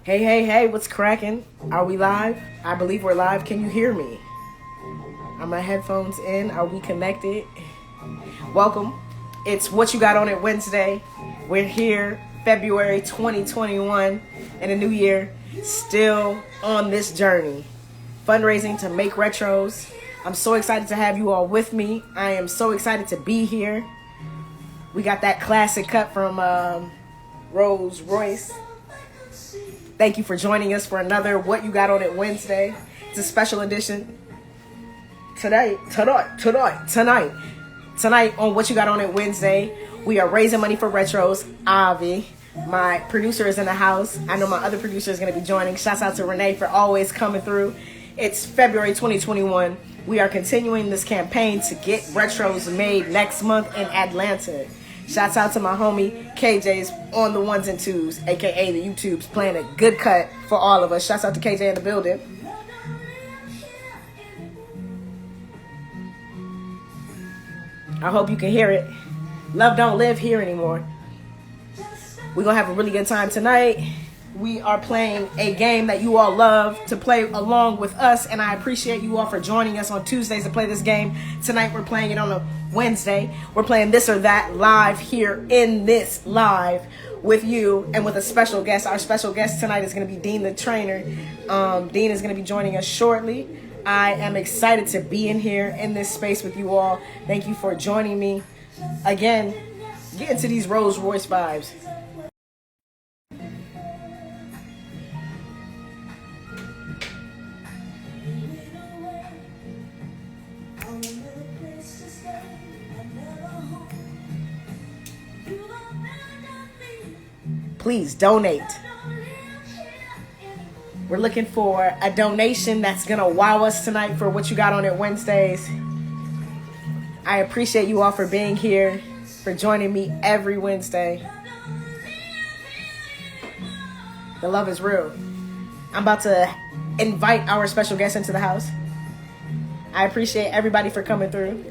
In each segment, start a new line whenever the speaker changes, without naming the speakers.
Hey, hey, hey, what's cracking? Are we live? I believe we're live. Can you hear me? Are my headphones in? Are we connected? Welcome. It's What You Got On It Wednesday. We're here, February 2021, in a new year, still on this journey. Fundraising to make retros. I'm so excited to have you all with me. I am so excited to be here. We got that classic cut from Rolls Royce. Thank you for joining us for another What You Got On It Wednesday. It's a special edition. Tonight on What You Got On It Wednesday, we are raising money for retros. Avi, my producer, is in the house. I know my other producer is going to be joining. Shouts out to Renee for always coming through. It's February 2021. We are continuing this campaign to get retros made next month in Atlanta. Shouts out to my homie KJ's on the ones and twos, aka the YouTubes, playing a good cut for all of us. Shouts out to KJ in the building. I hope you can hear it. Love don't live here anymore. We're going to have a really good time tonight. We are playing a game that you all love to play along with us, and I appreciate you all for joining us on Tuesdays to play this game. Tonight we're playing it on a Wednesday. We're playing This or That live here in this live with you and with a special guest. Our special guest tonight is going to be Dean the Trainer. Dean is going to be joining us shortly. I am excited to be in here in this space with you all. Thank you for joining me. Again, get into these Rolls Royce vibes. Please donate. We're looking for a donation that's going to wow us tonight for What You Got On It Wednesdays. I appreciate you all for being here, for joining me every Wednesday. The love is real. I'm about to invite our special guest into the house. I appreciate everybody for coming through.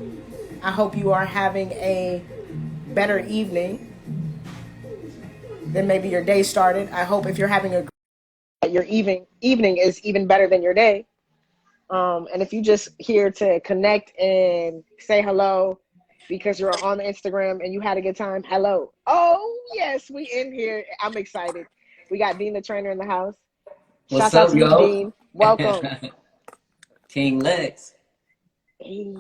I hope you are having a better evening than maybe your day started. I hope if you're having your evening is even better than your day. And if you just here to connect and say hello because you're on the Instagram and you had a good time, hello. Oh, yes, we in here. I'm excited. We got Dean the Trainer in the house.
What's
Shouts out
up,
to you,
yo?
Dean. Welcome.
King Lex.
Hey,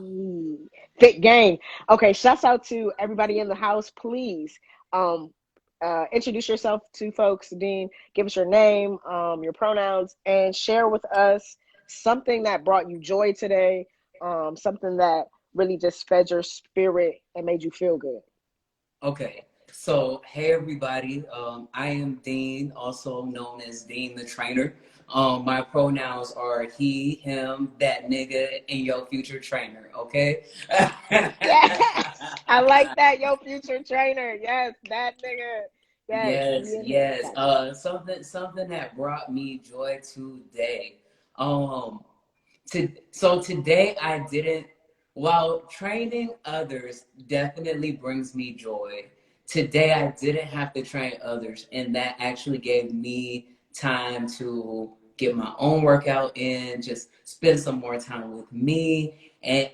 thick gang. Okay, shouts out to everybody in the house. Please introduce yourself to folks. Dean, give us your name, your pronouns, and share with us something that brought you joy today, something that really just fed your spirit and made you feel good.
Okay, so hey everybody. I am Dean, also known as Dean the Trainer. My pronouns are he, him, that nigga, and your future trainer. Okay.
Yes, I like that. Your future trainer. Yes, that nigga. Yes,
Yes,
me and him.
yes.
Gotcha.
Something that brought me joy today. So today I didn't. While training others definitely brings me joy, today I didn't have to train others, and that actually gave me time to get my own workout in, just spend some more time with me. And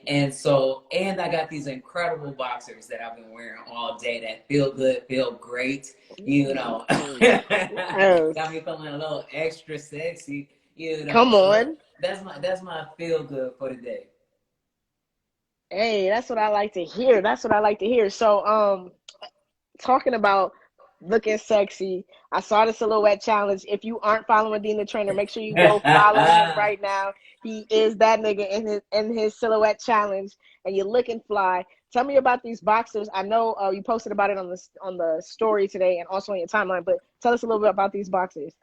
I got these incredible boxers that I've been wearing all day that feel good, feel great, you know.
Yes.
Got me feeling a little extra sexy, you know.
Come
So
on.
that's my feel good for the day.
Hey, that's what I like to hear. That's what I like to hear. So, talking about looking sexy, I saw the silhouette challenge. If you aren't following Dean the Trainer, make sure you go follow him right now. He is that nigga in his silhouette challenge, and you're looking fly. Tell me about these boxers. I know you posted about it on the story today and also on your timeline, but tell us a little bit about these boxers.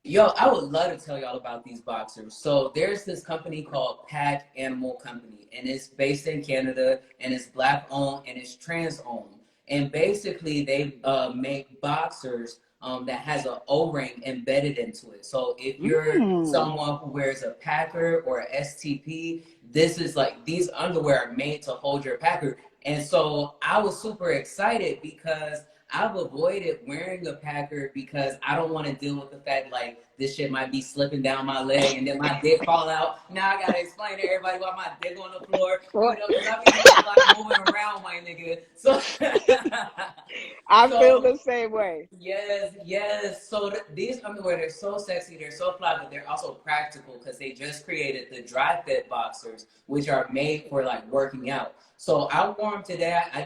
Yo, I would love to tell y'all about these boxers. So there's this company called Pack Animal Company, and it's based in Canada, and it's black owned and it's trans owned. And basically, they make boxers that has an O-ring embedded into it. So if you're
Mm.
someone who wears a Packer or a STP, this is like these underwear are made to hold your Packer. And so I was super excited because I've avoided wearing a Packer because I don't want to deal with the fact like this shit might be slipping down my leg and then my dick fall out. Now I gotta explain to everybody why my dick on the floor, you know, because I be doing a lot of moving around, my nigga. So,
I feel the same way.
Yes, yes. So these underwear, they're so sexy, they're so fly, but they're also practical because they just created the dry fit boxers, which are made for like working out. So I wore them today. I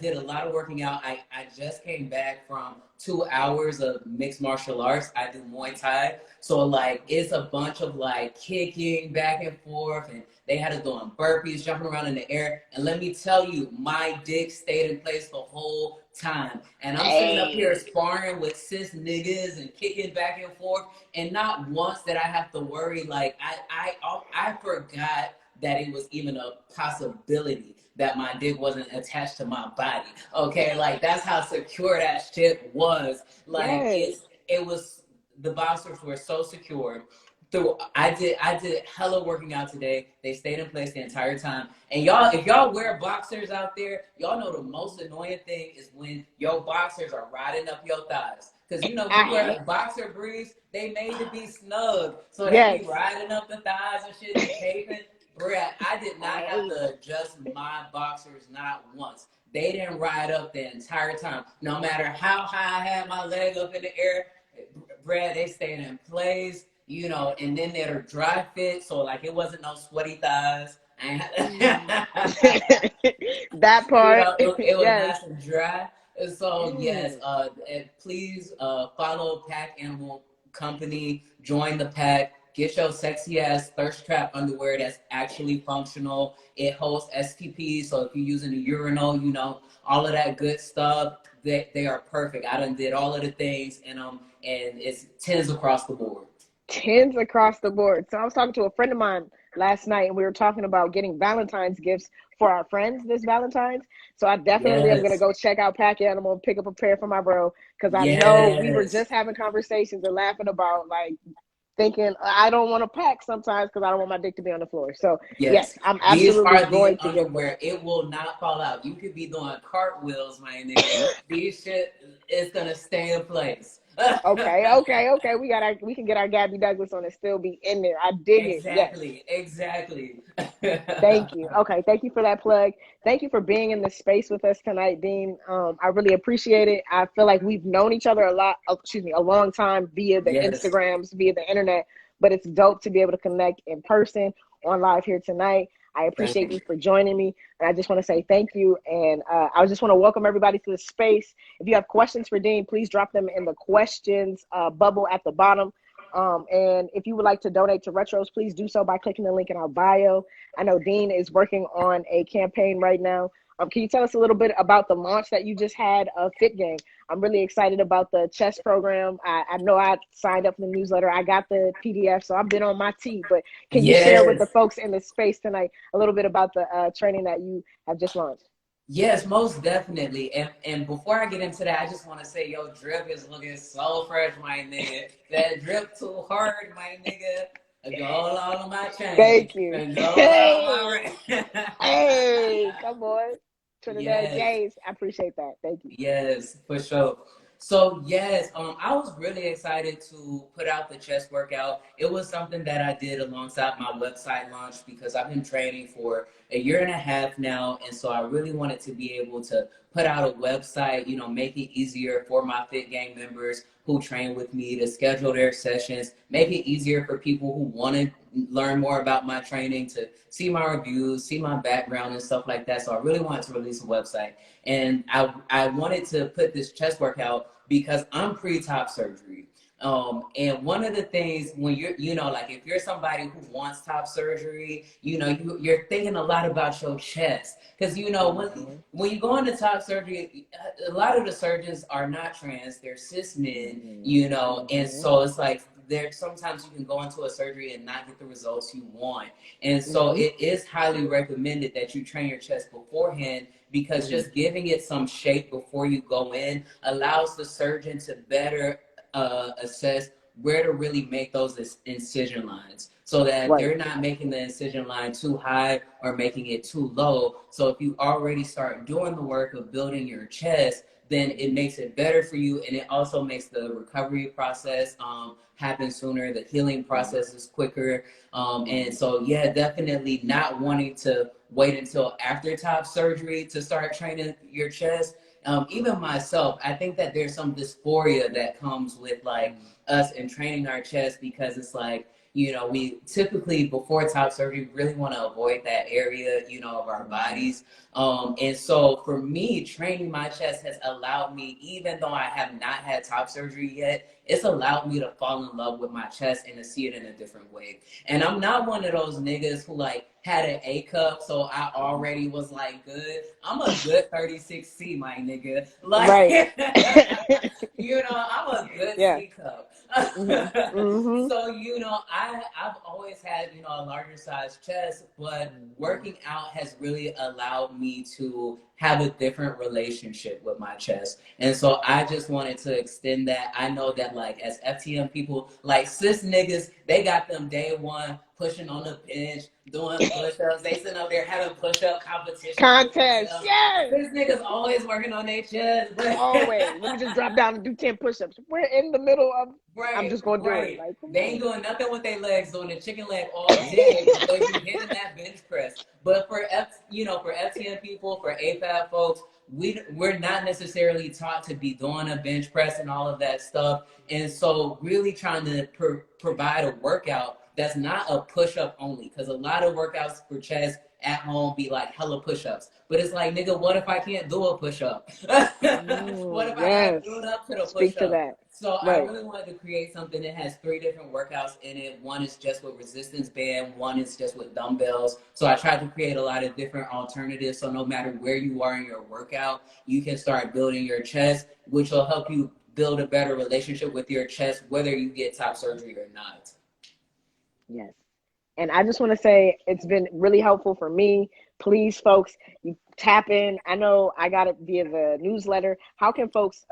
did a lot of working out. I just came back from 2 hours of mixed martial arts. I do Muay Thai. So like it's a bunch of like kicking back and forth, and they had us doing burpees, jumping around in the air. And let me tell you, my dick stayed in place the whole time. And I'm sitting up here sparring with cis niggas and kicking back and forth, and not once did I have to worry. Like I forgot that it was even a possibility that my dick wasn't attached to my body. Okay, like that's how secure that shit was. Like it was, the boxers were so secure. I did hella working out today. They stayed in place the entire time. And y'all, if y'all wear boxers out there, y'all know the most annoying thing is when your boxers are riding up your thighs. Because you know, when you wear boxer briefs, they made to be snug. So they be riding up the thighs and shit and caving. Bruh, I did not have to adjust my boxers not once. They didn't ride up the entire time. No matter how high I had my leg up in the air, bruh, they stayed in place, you know, and then they're dry fit, so like it wasn't no sweaty thighs.
That part.
You know, it was nice and dry. And so yes, please follow Pack Animal Company, join the pack. Get your sexy ass thirst trap underwear that's actually functional. It holds STPs, so if you're using a urinal, you know, all of that good stuff, they are perfect. I done did all of the things in them, and it's 10s across the board.
10s across the board. So I was talking to a friend of mine last night, and we were talking about getting Valentine's gifts for our friends this Valentine's. So I definitely am going to go check out Pack Animal and pick up a pair for my bro, because I know we were just having conversations and laughing about like thinking I don't want to pack sometimes because I don't want my dick to be on the floor. So yes I'm absolutely going to get
where it will not fall out. You could be doing cartwheels, my nigga. These shit is gonna stay in place.
Okay. We can get our Gabby Douglas on and still be in there. I dig
it. Exactly.
Thank you. Okay, thank you for that plug. Thank you for being in this space with us tonight, Dean. I really appreciate it. I feel like we've known each other a long time via the Instagrams, via the internet, but it's dope to be able to connect in person on live here tonight. I appreciate you for joining me. And I just want to say thank you. And I just want to welcome everybody to the space. If you have questions for Dean, please drop them in the questions bubble at the bottom. And if you would like to donate to Retros, please do so by clicking the link in our bio. I know Dean is working on a campaign right now. Can you tell us a little bit about the launch that you just had of Fit Gang? I'm really excited about the chess program. I know I signed up for the newsletter. I got the PDF, so I've been on my tee. But can you share with the folks in the space tonight a little bit about the training that you have just launched?
Yes, most definitely. And before I get into that, I just want to say, yo, drip is looking so fresh, my nigga. That drip too hard, my nigga. Go all on my chain.
Thank you.
Hey,
come on. Trinidad Jays. I appreciate that. Thank you.
Yes, for sure. So yes, I was really excited to put out the chest workout. It was something that I did alongside my website launch because I've been training for 1.5 years now. And so I really wanted to be able to put out a website, you know, make it easier for my Fit Gang members who train with me to schedule their sessions, make it easier for people who want to learn more about my training, to see my reviews, see my background and stuff like that. So I really wanted to release a website. And I wanted to put this chest workout because I'm pre-top surgery. And one of the things when you're, you know, like if you're somebody who wants top surgery, you know, you're thinking a lot about your chest. Because, you know, when you go into top surgery, a lot of the surgeons are not trans, they're cis men, you know, and so it's like, sometimes you can go into a surgery and not get the results you want. And so it is highly recommended that you train your chest beforehand, because just giving it some shape before you go in allows the surgeon to better assess where to really make those incision lines, so that they're not making the incision line too high or making it too low. So if you already start doing the work of building your chest, then it makes it better for you, and it also makes the recovery process happen sooner. The healing process is quicker, and so yeah, definitely not wanting to wait until after top surgery to start training your chest. Even myself, I think that there's some dysphoria that comes with like us in training our chest, because it's like, you know, we typically before top surgery really want to avoid that area, you know, of our bodies. And so for me, training my chest has allowed me, even though I have not had top surgery yet, it's allowed me to fall in love with my chest and to see it in a different way. And I'm not one of those niggas who like had an A cup, so I already was like good. I'm a good 36C, my nigga. Like,
Right.
you know, I'm a good
Yeah.
C cup.
Mm-hmm.
So, you know, I've always had, you know, a larger size chest, but working out has really allowed me to have a different relationship with my chest. And so I just wanted to extend that. I know that like as FTM people, like cis niggas, they got them day one pushing on the bench, doing push-ups. They sitting up there having push-up competitions with
Contest.
themselves.
Yes.
Cis niggas always working on their chest.
Always. Let me just drop down and do 10 push-ups. We're in the middle of, I'm
Right,
just going to do it.
right.
Like, come
They ain't doing nothing with their legs, doing the chicken leg all day, but they be hitting that bench press. But for for FTN people, for AFAB folks, we're not necessarily taught to be doing a bench press and all of that stuff. And so really trying to provide a workout that's not a push-up only, because a lot of workouts for chest at home be like hella push-ups. But it's like, nigga, what if I can't do a push-up? What if I gotta
yes.
build up to the
Speak to
push-up?
that.
So I
Right.
really wanted to create something that has 3 different workouts in it. One is just with resistance band, one is just with dumbbells. So I tried to create a lot of different alternatives. So no matter where you are in your workout, you can start building your chest, which will help you build a better relationship with your chest, whether you get top surgery or not.
Yes. And I just want to say it's been really helpful for me. Please, folks, you tap in. I know I got it via the newsletter. How can folks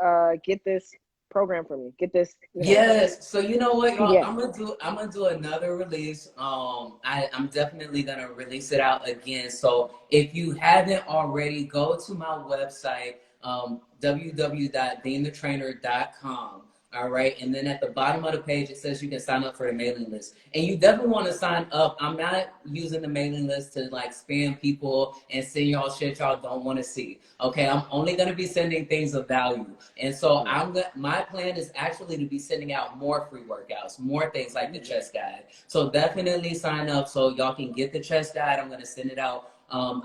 get this program from you? Get this,
Yes. So you know what, y'all?
PDF.
I'm gonna do another release. I'm definitely gonna release it out again. So if you haven't already, go to my website, www.deanthetrainer.com. All right. And then at the bottom of the page, it says you can sign up for the mailing list. And you definitely want to sign up. I'm not using the mailing list to like spam people and send y'all shit y'all don't want to see. Okay. I'm only going to be sending things of value. And so my plan is actually to be sending out more free workouts, more things like the chest guide. So definitely sign up so y'all can get the chest guide. I'm going to send it out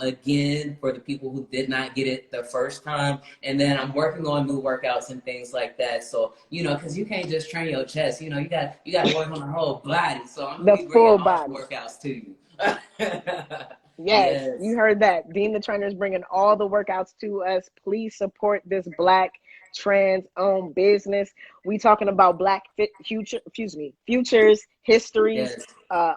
again for the people who did not get it the first time. And then I'm working on new workouts and things like that. So, you know, because you can't just train your chest, you know, you got to work on the whole body. So I'm going
The
to be bringing
full
all the
body.
workouts to you.
Yes, you heard that. Dean the Trainer is bringing all the workouts to us. Please support this Black trans-owned business. We talking about Black futures, histories,
Yes.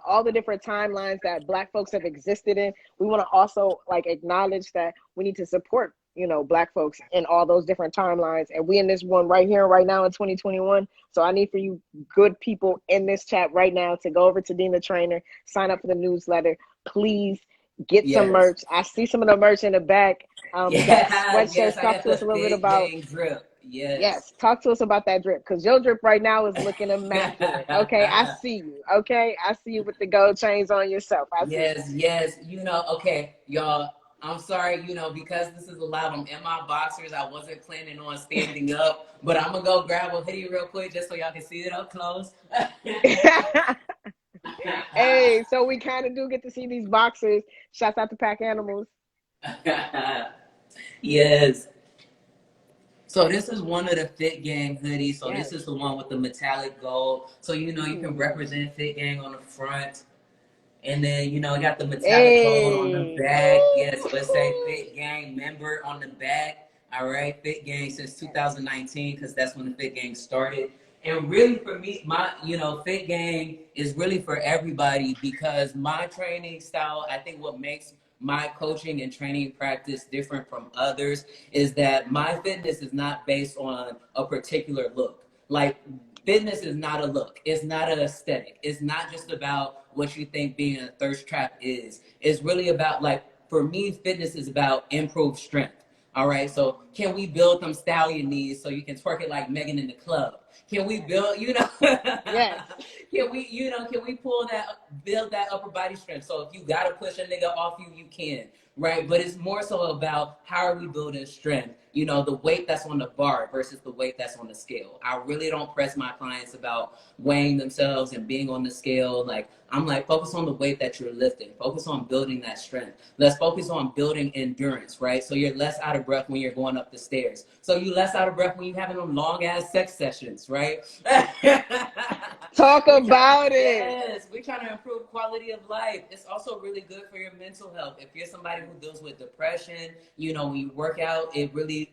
all the different timelines that Black folks have existed in. We want to also like acknowledge that we need to support, you know, Black folks in all those different timelines. And we in this one right here, right now in 2021. So I need for you good people in this chat right now to go over to Dean the Trainer, sign up for the newsletter. Please get some
Yes.
merch. I see some of the merch in the back. We got sweatshirts.
Yes, I
Talk
got
to us
the
a little bit
Fit
about,
Gang drip. Yes.
yes, talk to us about that drip, because your drip right now is looking immaculate. Okay, I see you. Okay, I see you with the gold chains on yourself. I see you.
Yes. You know, okay, y'all, I'm sorry, you know, because this is live, I'm in my boxers. I wasn't planning on standing up, but I'm going to go grab a hoodie real quick just so y'all can see it up close.
Hey, so we kind of do get to see these boxers. Shouts out to Pack Animals.
Yes. So this is one of the Fit Gang hoodies. So
Yes.
this is the one with the metallic gold. So, you know, you can represent Fit Gang on the front. And then, you know, got the metallic code on the back. Yes, let's say Fit Gang member on the back. All right, Fit Gang since 2019, because that's when the Fit Gang started. And really for me, Fit Gang is really for everybody, because my training style, I think what makes my coaching and training practice different from others is that my fitness is not based on a particular look. Like, fitness is not a look. It's not an aesthetic. It's not just about what you think being a thirst trap is. It's really about, like, for me, fitness is about improved strength. All right. So can we build them stallion knees so you can twerk it like Megan in the club? Can we build,
Yes.
can we build that upper body strength? So if you gotta push a nigga off you, you can, right? But it's more so about how are we building strength? The weight that's on the bar versus the weight that's on the scale. I really don't press my clients about weighing themselves and being on the scale. Like, I'm like, focus on the weight that you're lifting. Focus on building that strength. Let's focus on building endurance, right? So you're less out of breath when you're going up the stairs. So you less out of breath when you're having them long ass sex sessions, right?
Talk about it.
Yes, we're trying to improve quality of life. It's also really good for your mental health. If you're somebody who deals with depression, when you work out,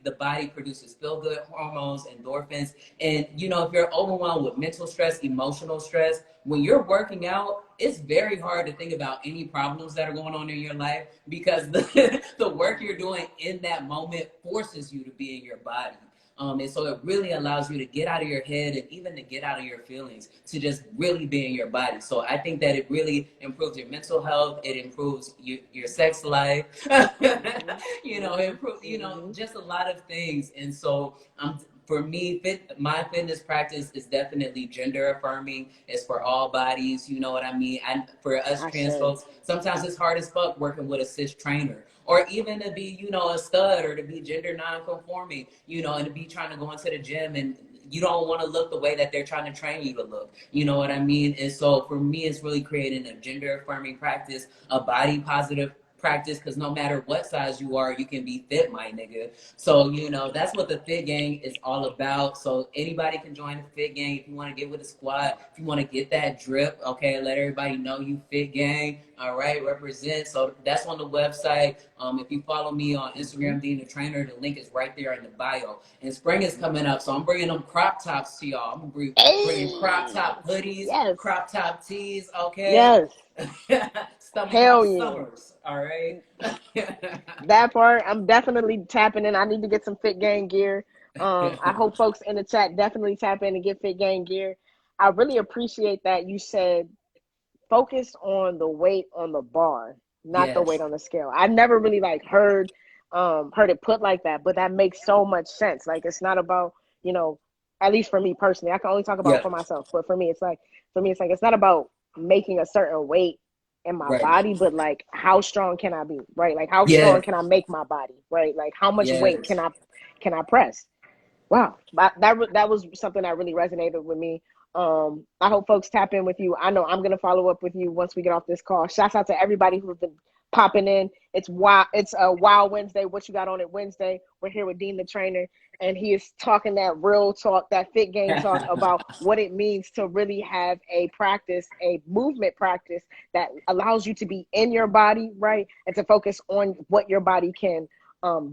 the body produces feel good hormones, endorphins. And, if you're overwhelmed with mental stress, emotional stress, when you're working out, it's very hard to think about any problems that are going on in your life because the work you're doing in that moment forces you to be in your body. And so it really allows you to get out of your head and even to get out of your feelings to just really be in your body. So I think that it really improves your mental health. It improves your sex life. It improves, just a lot of things. And so for me, my fitness practice is definitely gender affirming. It's for all bodies. You know what I mean? And for us trans folks, sometimes it's hard as fuck working with a cis trainer. Or even to be, a stud or to be gender non-conforming, and to be trying to go into the gym and you don't want to look the way that they're trying to train you to look. You know what I mean? And so for me, it's really creating a gender affirming practice, a body positive practice, because no matter what size you are, you can be fit, my nigga. So, that's what the Fit Gang is all about. So anybody can join the Fit Gang if you want to get with a squad, if you want to get that drip, okay, let everybody know you Fit Gang, all right, represent. So that's on the website. If you follow me on Instagram, Dean the Trainer, the link is right there in the bio. And spring is coming up, so I'm bringing them crop tops to y'all. I'm bringing crop top hoodies,
Yes.
crop top tees, okay?
Yes.
Hell yeah. Summers, all right?
That part, I'm definitely tapping in. I need to get some Fit Gang gear. I hope folks in the chat definitely tap in and get Fit Gang gear. I really appreciate that you said focus on the weight on the bar, not the weight on the scale. I never really heard it put like that, but that makes so much sense. Like, it's not about, at least for me personally, I can only talk about for myself, but for me it's like it's not about making a certain weight in my body, but like, how strong can I be, right? Like, how strong can I make my body, right? Like, how much weight can I press? Wow, that was something that really resonated with me. I hope folks tap in with you. I know I'm gonna follow up with you once we get off this call. Shouts out to everybody who's been popping in. It's a Wild Wednesday. What you got on it Wednesday? We're here with Dean the Trainer, and he is talking that real talk, that Fit Gang talk about what it means to really have a practice, a movement practice that allows you to be in your body, right, and to focus on what your body can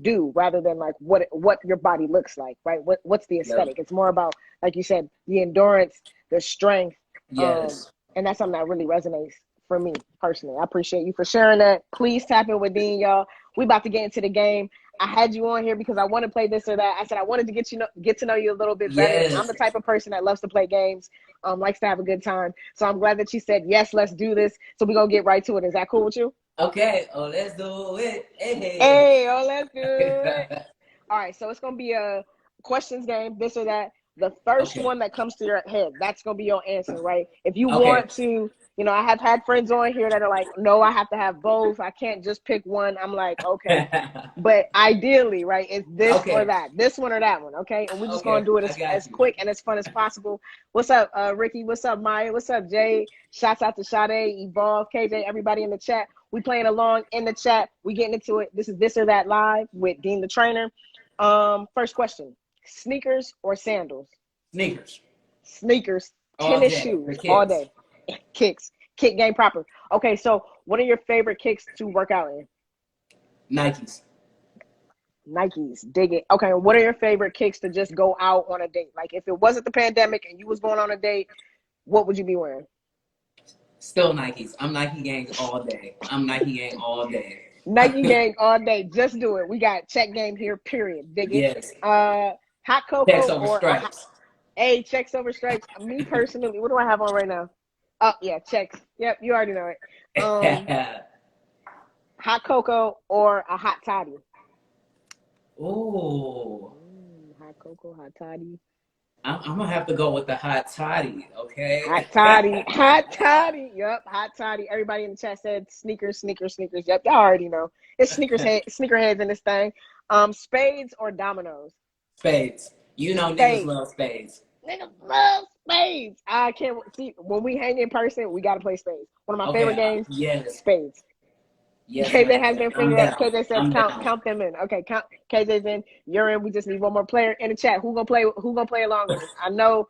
do rather than like what your body looks like, right? What's the aesthetic? It's more about, like you said, the endurance, the strength.
Yes.
And that's something that really resonates for me personally. I appreciate you for sharing that. Please tap in with Dean, y'all. We about to get into the game. I had you on here because I want to play this or that. I said I wanted to get to know you a little bit better.
Yes.
I'm the type of person that loves to play games, likes to have a good time. So I'm glad that you said, yes, let's do this. So we're going to get right to it. Is that cool with you?
Okay. Oh, let's do it.
Hey, let's do it. All right. So it's going to be a questions game, this or that. The first one that comes to your head, that's going to be your answer, right? If you want to, I have had friends on here that are like, no, I have to have both. I can't just pick one. I'm like, okay. But ideally, right, it's this or that, this one or that one, okay? And we're just going to do it as quick and as fun as possible. What's up, Ricky? What's up, Maya? What's up, Jay? Shouts out to Sade, Evolve, KJ, everybody in the chat. We playing along in the chat. We getting into it. This is This or That Live with Dean the Trainer. First question. Sneakers or sandals? Sneakers. Tennis shoes all day. Kicks. Kick game proper. Okay, so what are your favorite kicks to work out in?
Nikes.
Dig it. Okay, what are your favorite kicks to just go out on a date? Like, if it wasn't the pandemic and you was going on a date, what would you be wearing?
Still Nikes. I'm Nike gang all day.
Nike gang all day. Just do it. We got check game here, period. Dig it.
Yes.
Hot cocoa
checks over
or
stripes.
Checks over stripes. Me personally, what do I have on right now? Oh yeah, checks. Yep, you already know it. Hot cocoa or a hot toddy?
Ooh.
Hot cocoa, hot toddy.
I'm gonna have to go with the hot toddy,
Hot
okay?
toddy, hot toddy. Yep, hot toddy. Everybody in the chat said sneakers, sneakers, sneakers. Yep, y'all already know. It's sneakerheads in this thing. Spades or dominoes?
Spades. You know niggas
Spades.
love spades.
Niggas love spades. I can't see when we hang in person. We gotta play spades. One of my
Okay,
favorite games.
yes.
Spades.
Yes,
KJ
ma'am.
has their
I'm
finger up.
down.
KJ says
I'm
count
down.
count them in. Okay, count KJ's in. You're in. We just need one more player in the chat. Who gonna play? Who gonna play along with us?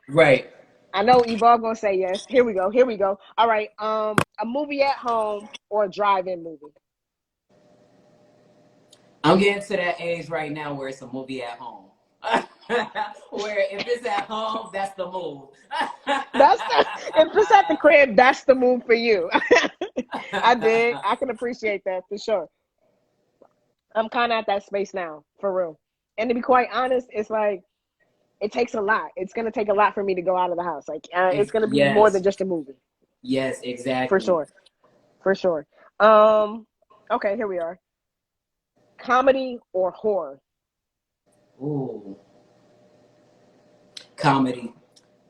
Right.
I know Evolve gonna say yes. Here we go. Here we go. All right. A movie at home or a drive-in movie.
I'm getting to that age right now where it's a movie at home. Where if it's at home, that's the move.
That's the if it's at the crib, that's the move for you. I dig. I can appreciate that for sure. I'm kind of at that space now, for real. And to be quite honest, it's like it takes a lot. It's gonna take a lot for me to go out of the house. Like it's gonna be more than
Yes.
just a movie,
Yes,
for
exactly.
sure, for sure. Um, okay, here we are. Comedy or horror?
Ooh. Comedy.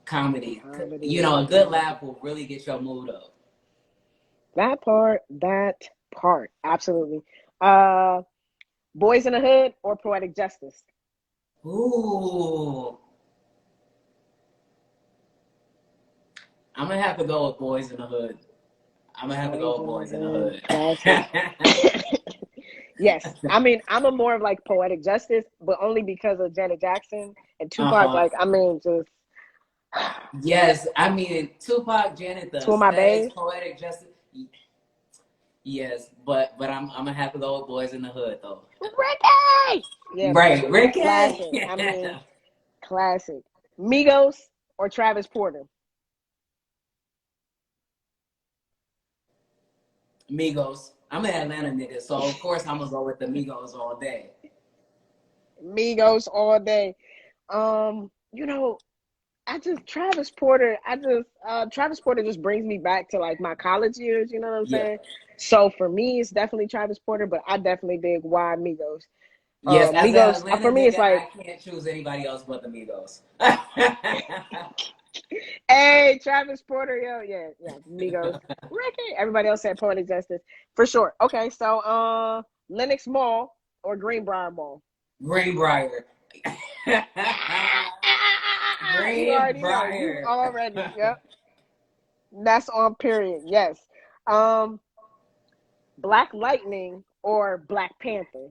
Comedy. You
Comedy.
know, a good laugh will really get your mood up.
That part, absolutely. Uh, Boys in the Hood or Poetic Justice?
Ooh. I'm gonna have to go with Boys in the Hood. I'm gonna have to
Boys
go with
in the
Boys in the
Hood,
Hood.
classic. Yes, I mean I'm a more of like Poetic Justice, but only because of Janet Jackson and Tupac.
Uh-huh.
Like I mean, just
Yes, I mean Tupac, Janet, the
two of my
Aesthetics,
bays.
Poetic Justice. Yes, but I'm gonna have to go with Boys in the Hood though.
Ricky. Yeah, for
Right,
sure.
Ricky.
Classic. I mean, classic. Migos or Travis Porter?
Migos. I'm an Atlanta nigga, so of course I'm gonna go with the Migos all day.
Migos all day. You know, I just Travis Porter just brings me back to like my college years, you know what I'm
Yeah.
saying? So for me it's definitely Travis Porter, but I definitely dig why Migos.
Yes, as an
Migos
Atlanta
for me it's
nigga,
like,
I can't choose anybody else but the Migos.
hey, Travis Porter, yo, yeah, Migos. Ricky. Everybody else said Poetic Justice. For sure. Okay, so Lenox Mall or Greenbrier Mall?
Greenbrier.
You already know. You
Greenbrier.
already, yep. That's on period. Yes. Um, Black Lightning or Black Panther?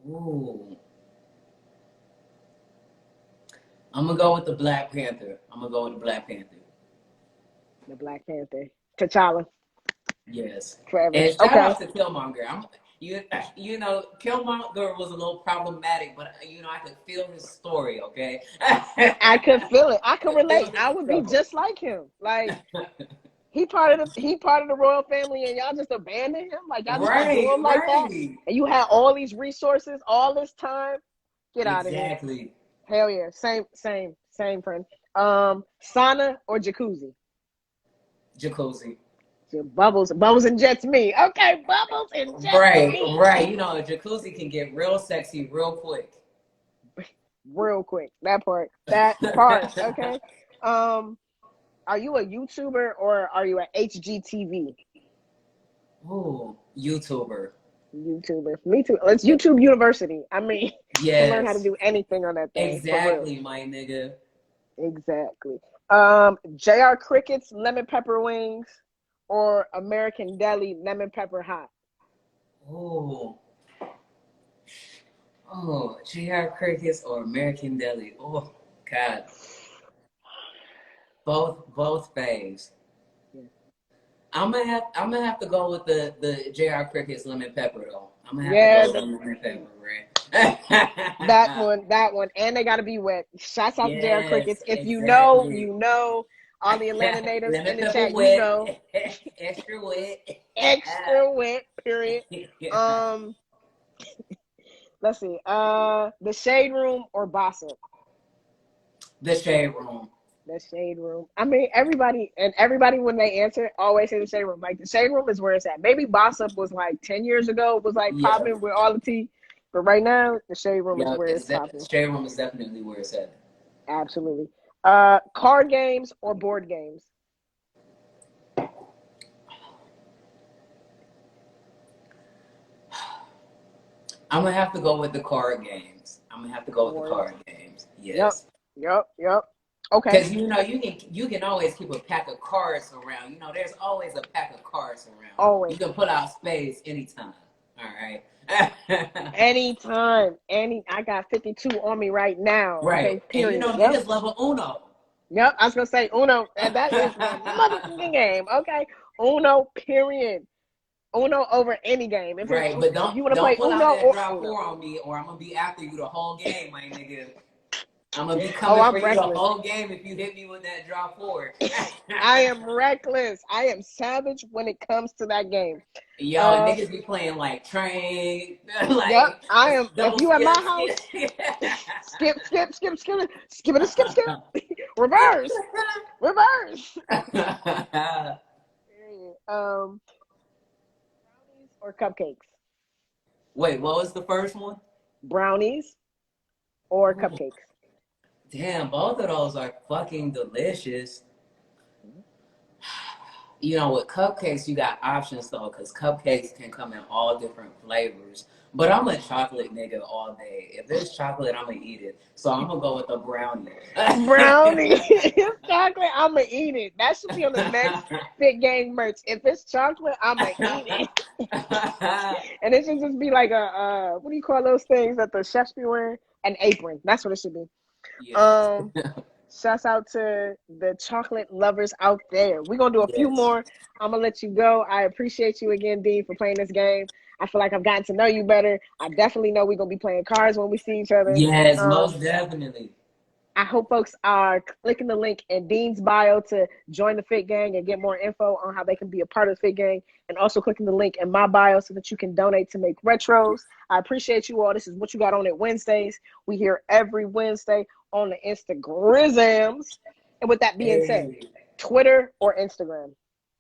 Ooh. I'm gonna go with the Black Panther. I'm gonna go with the Black Panther.
The Black Panther. T'Challa
Yes.
forever.
And shout
Okay.
out to Killmonger. You know, Killmonger was a little problematic, but I could feel his story. Okay.
I could feel it. I could
Could feel
relate.
his
I would be
struggle.
just like him. Like he part of the royal family and y'all just abandoned him. Like y'all just gonna do
Right.
him like that.
Right.
And you had all these resources, all this time. Get out of here.
Exactly.
Hell yeah. Same friend. Sauna or jacuzzi?
Jacuzzi.
Bubbles and Jets me. Okay, Bubbles and Jets
Right.
me.
Right. You know, a jacuzzi can get real sexy real quick.
Real quick. That part. Okay. Um, are you a YouTuber or are you an HGTV?
Ooh, YouTuber.
YouTuber. Me too. It's YouTube University. I mean, you can learn how to
Yes.
do anything on that thing. For real.
Exactly, my nigga.
Exactly. JR Cricket's lemon pepper wings or American Deli lemon pepper hot?
Ooh. Oh, JR Crickets or American Deli. Oh, God. Both faves.
Yeah.
I'm gonna have to go with the JR Crickets lemon pepper though. I'm gonna have to
Yeah,
go with the lemon pepper,
that
right?
one, and they gotta be wet. Shouts out to JR
Yes,
Crickets. If you know,
exactly.
you know. All the Atlanta natives
Lemon
in the
pepper
chat, you
wet,
know.
extra wet.
Extra wet, period. Um, let's see. The Shade Room or Bossip?
The shade room.
The Shade Room. I mean, everybody when they answer always say the Shade Room. Like the Shade Room is where it's at. Maybe Bossip was like 10 years ago, was like
Yeah,
popping with all the tea. But right now, the shade room is
Yeah,
where it's popping.
Shade Room is definitely where it's at.
Absolutely. Card games or board games?
I'm gonna have to go with the card games. I'm gonna have to go with the
Boards.
card games.
Yep.
Yes.
Yep. Okay.
Because you can always keep a pack of cards around. You know, there's always a pack of cards around. You
Always.
can pull out spades anytime. All right.
Anytime. I got 52 on me right now.
Right.
Okay.
And you
Period.
know
Yep.
niggas love a Uno.
Yep. I was gonna say Uno, and that is my motherfucking game. Okay. Uno. Period. Uno over any game.
Right, but
If you want to
don't
play
pull out
Uno
that
or
drop
Uno.
four on me, or I'm gonna be after you the whole game, my nigga. I'm gonna be
Oh,
coming for
I'm
you the
reckless.
whole game if you hit me with that drop four.
I am reckless. I am savage when it comes to that game.
Yo, niggas be playing like train,
Yep,
like
I am. If
double
you at my
skip,
house,
skip.
skip, reverse, reverse. Brownies or cupcakes?
Wait, what was the first one?
Brownies or
Ooh,
cupcakes?
damn, both of those are fucking delicious. You know, with cupcakes, you got options though, because cupcakes can come in all different flavors. But I'm a chocolate nigga all day. If it's chocolate, I'm gonna eat it. So I'm gonna go with the brownie.
Brownie. It's chocolate, I'ma eat it. That should be on the next Fit Gang merch. If it's chocolate, I'ma eat it. And it should just be like a what do you call those things that the chefs be wearing? An apron. That's what it should be.
Yes.
Shouts out to the chocolate lovers out there. We're gonna do a few
Yes.
more. I'm gonna let you go. I appreciate you again, Dean, for playing this game. I feel like I've gotten to know you better. I definitely know we're gonna be playing cards when we see each other.
Yes, most definitely.
I hope folks are clicking the link in Dean's bio to join the Fit Gang and get more info on how they can be a part of the Fit Gang, and also clicking the link in my bio so that you can donate to make retros. I appreciate you all. This is What You Got On It Wednesdays. We here every Wednesday on the Instagrams. And with that being said,
Hey.
Twitter or Instagram?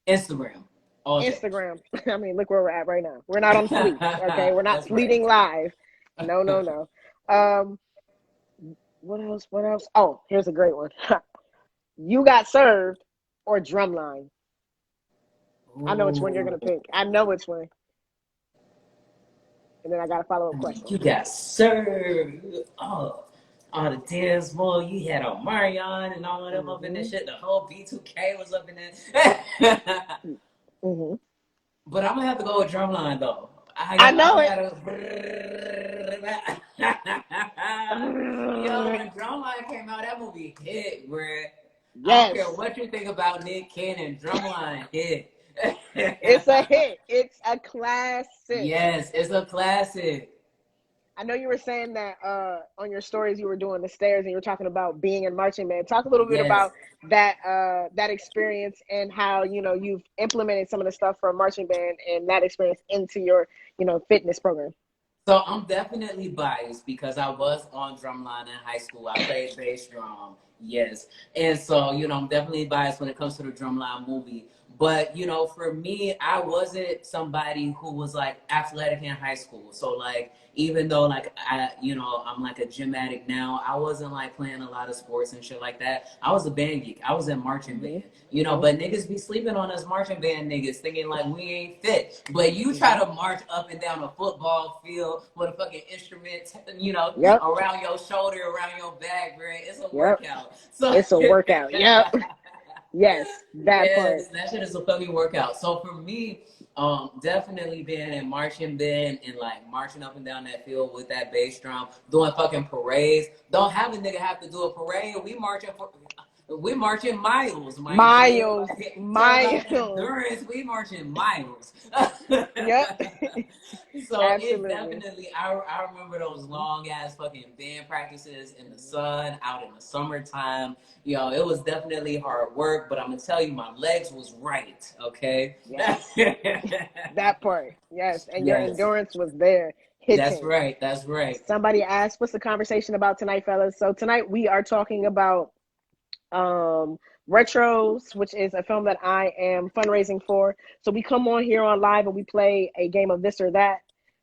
Instagram. All day.
Instagram. I mean, look where we're at right now. We're not on fleet, okay? We're not
That's right.
fleeting live. No. What else? Oh, here's a great one. You Got Served or Drumline? I know which one you're going to pick. I know which one. And then I got a follow-up question.
You got served. Oh, all the dance boy. You had Omarion and all of them up in this shit. The whole B2K was up in there. But I'm gonna have to go with Drumline though.
I know it.
Yo, when Drumline came out, that movie hit, bruh.
Yes.
I don't care what you think about Nick Cannon. Drumline hit.
It's a hit. It's a classic.
Yes, it's a classic.
I know you were saying that on your stories you were doing the stairs and you were talking about being in marching band. Talk a little bit about that experience and how you've implemented some of the stuff from marching band and that experience into your fitness program.
So I'm definitely biased because I was on drumline in high school. I played bass drum, yes, and so I'm definitely biased when it comes to the drumline movie. But for me, I wasn't somebody who was like athletic in high school. So like, even though like I'm like a gym addict now, I wasn't like playing a lot of sports and shit like that. I was a band geek. I was in marching band, but niggas be sleeping on us marching band niggas thinking like we ain't fit. But you try to march up and down a football field with a fucking instrument, around your shoulder, around your back, bro. It's a workout. So
it's a workout. Yep. Yes, that part.
That shit is a fucking workout. So for me, definitely being in marching band and like marching up and down that field with that bass drum, doing fucking parades. Don't have a nigga have to do a parade. We marching miles,
miles.
Endurance, we marching miles.
Yep.
So it's definitely, I remember those long ass fucking band practices in the sun, out in the summertime. It was definitely hard work, but I'm gonna tell you, my legs was right, okay?
Yes. That part, yes. And your endurance was there. Hitting.
That's right.
Somebody asked, what's the conversation about tonight, fellas? So tonight we are talking about Retros, which is a film that I am fundraising for. So we come on here on live and we play a game of this or that.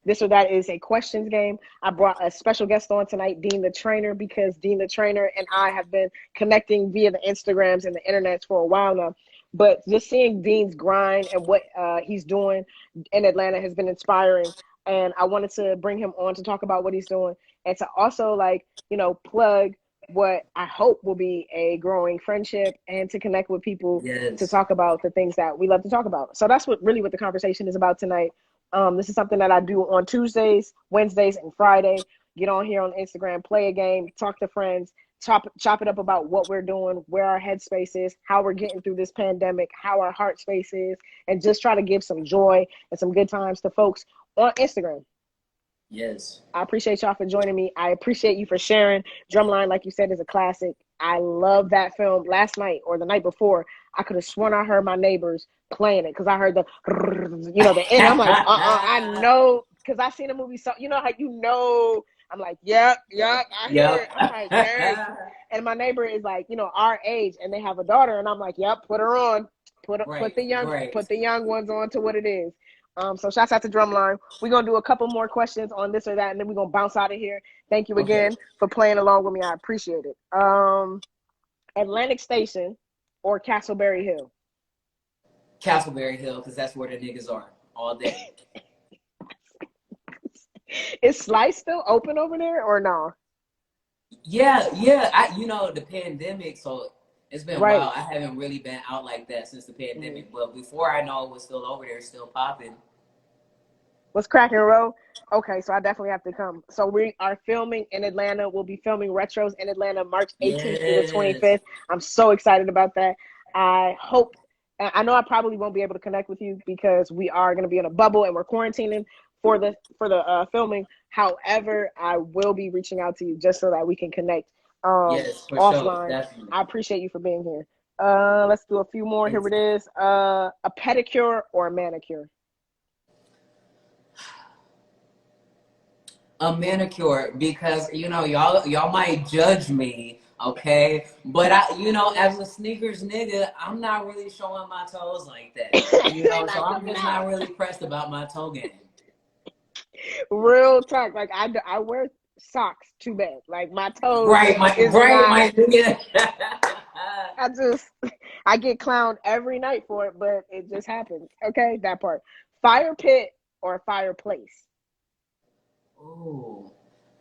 This or That is a questions game. I brought a special guest on tonight, Dean the Trainer, because Dean the Trainer and I have been connecting via the Instagrams and the internets for a while now. But just seeing Dean's grind and what he's doing in Atlanta has been inspiring. And I wanted to bring him on to talk about what he's doing and to also, like, plug what I hope will be a growing friendship and to connect with people to
Yes.
talk about the things that we love to talk about. So that's what the conversation is about tonight. This is something that I do on Tuesdays, Wednesdays, and Friday. Get on here on Instagram, play a game, talk to friends, chop it up about what we're doing, where our headspace is, how we're getting through this pandemic, how our heart space is, and just try to give some joy and some good times to folks on Instagram.
Yes.
I appreciate y'all for joining me. I appreciate you for sharing. Drumline, like you said, is a classic. I love that film. Last night or the night before, I could have sworn I heard my neighbors playing it because I heard the end. I'm like, I know, because I seen the movie. So how I'm like, yep, I hear
Yep.
it. I'm like, dang. And my neighbor is like, our age, and they have a daughter, and I'm like, yep, put her on. Put
Right,
the
right.
young ones on to what it is. So shouts out to Drumline. We're going to do a couple more questions on this or that, and then we're going to bounce out of here. Thank you
Okay.
again for playing along with me. I appreciate it. Atlantic Station or Castleberry Hill?
Castleberry Hill, because that's where the niggas are all day.
Is Slice still open over there or no?
Yeah. The pandemic, so it's been a
Right.
while. I haven't really been out like that since the pandemic. But before I know it was still over there, still popping.
What's cracking, Ro? Okay, so I definitely have to come. So we are filming in Atlanta. We'll be filming Retros in Atlanta March 18th through the
Yes.
25th. I'm so excited about that. I know I probably won't be able to connect with you because we are going to be in a bubble and we're quarantining for the filming. However, I will be reaching out to you just so that we can connect
Yes, for sure.
offline.
Definitely.
I appreciate you for being here. Let's do a few more. Here it
Anytime.
is. A pedicure or a manicure?
A manicure, because y'all might judge me, okay? But as a sneakers nigga, I'm not really showing my toes like that. So I'm just not really pressed about my toe game.
Real talk. Like I wear socks too bad. Like my toes
Right, my nigga.
I get clowned every night for it, but it just happens. Okay, that part. Fire pit or fireplace?
Ooh.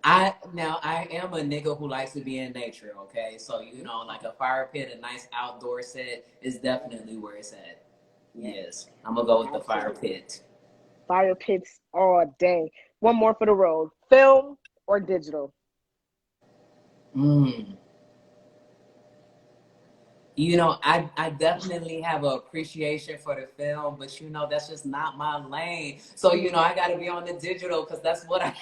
I am a nigga who likes to be in nature, okay? So like a fire pit, a nice outdoor set is definitely where it's at. Yes. I'm gonna go with the fire pit.
Fire pits all day. One more for the road. Film or digital?
I definitely have an appreciation for the film, but that's just not my lane. So I got to be on the digital because that's what I.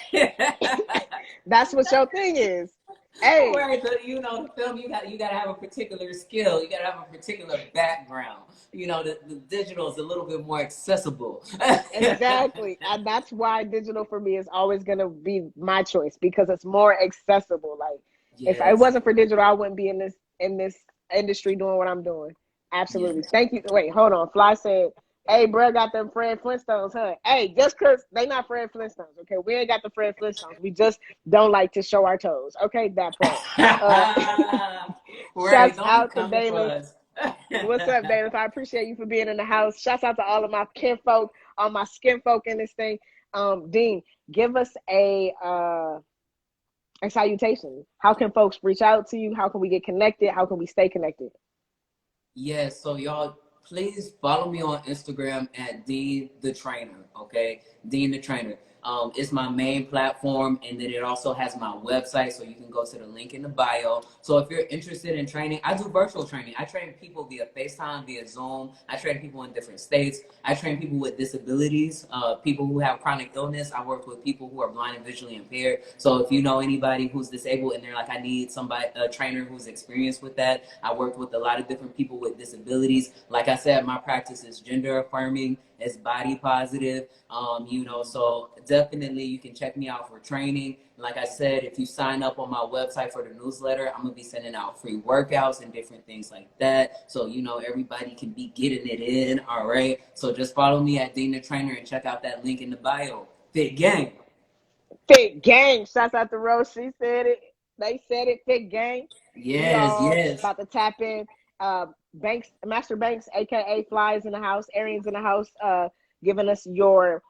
That's what your thing is. Hey,
right, but the film, you got to have a particular skill. You got to have a particular background. The digital is a little bit more accessible.
exactly, and that's why digital for me is always gonna be my choice because it's more accessible. Like if it
Yes.
wasn't for digital, I wouldn't be in this industry doing what I'm doing. Absolutely.
Yes.
Thank you. Wait, hold on. Fly said, "Hey, bro, got them Fred Flintstones, huh?" Hey, just cause they not Fred Flintstones, okay? We ain't got the Fred Flintstones. We just don't like to show our toes, okay? That part.
Right.
Shouts
Don't be
out to
coming for
Dana.
us.
What's up, Dana? I appreciate you for being in the house. Shouts out to all of my kinfolk, all my skin folk in this thing. Dean, give us a salutation. How can folks reach out to you? How can we get connected? How can we stay connected?
Yes, so y'all please follow me on Instagram at Dean the Trainer, okay? Dean the Trainer. It's my main platform, and then it also has my website, so you can go to the link in the bio. So if you're interested in training, I do virtual training. I train people via FaceTime, via Zoom. I train people in different states. I train people with disabilities, people who have chronic illness. I work with people who are blind and visually impaired. So if you know anybody who's disabled and they're like, I need a trainer who's experienced with that. I work with a lot of different people with disabilities. Like I said, my practice is gender affirming. It's body positive, so definitely you can check me out for training. Like I said, if you sign up on my website for the newsletter, I'm going to be sending out free workouts and different things like that. So, everybody can be getting it in. All right. So just follow me at Dean the Trainer and check out that link in the bio. Fit gang.
Fit gang. Shouts out to Rose. She said it. They said it. Fit gang. We
Yes,
all
yes.
about to tap in. Banks, Master Banks, aka Flies in the house, Arians in the house, giving us your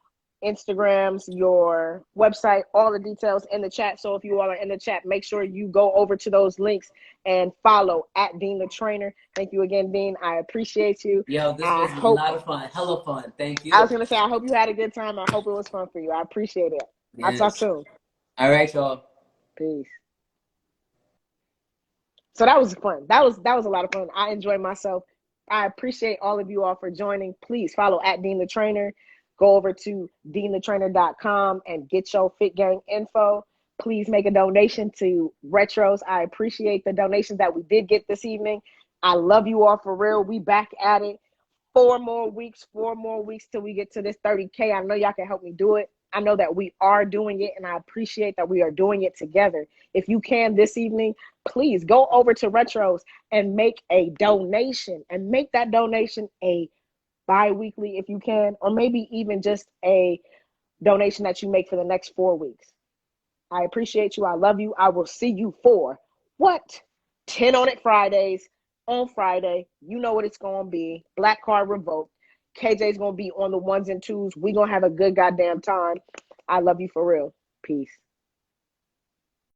Instagrams, your website, all the details in the chat. So if you all are in the chat, make sure you go over to those links and follow at Dean the Trainer. Thank you again, Dean. I appreciate you.
Yo, this
I
was a
hope,
lot of fun. Hella fun. Thank
I
you.
was going to say, I hope you had a good time. I hope it was fun for you. I appreciate it. I'll talk
Yes.
soon.
All right, y'all.
Peace. So that was fun. That was a lot of fun. I enjoyed myself. I appreciate all of you all for joining. Please follow at Dean the Trainer. Go over to deanthetrainer.com and get your Fit Gang info. Please make a donation to Retros. I appreciate the donations that we did get this evening. I love you all for real. We back at it. 4 more weeks till we get to this 30K. I know y'all can help me do it. I know that we are doing it, and I appreciate that we are doing it together. If you can this evening, please go over to Retros and make a donation, and make that donation a bi-weekly if you can, or maybe even just a donation that you make for the next 4 weeks. I appreciate you. I love you. I will see you for what? 10 on it Fridays. On Friday, you know what it's going to be. Black card revoked. KJ's going to be on the ones and twos. We're going to have a good goddamn time. I love you for real. Peace.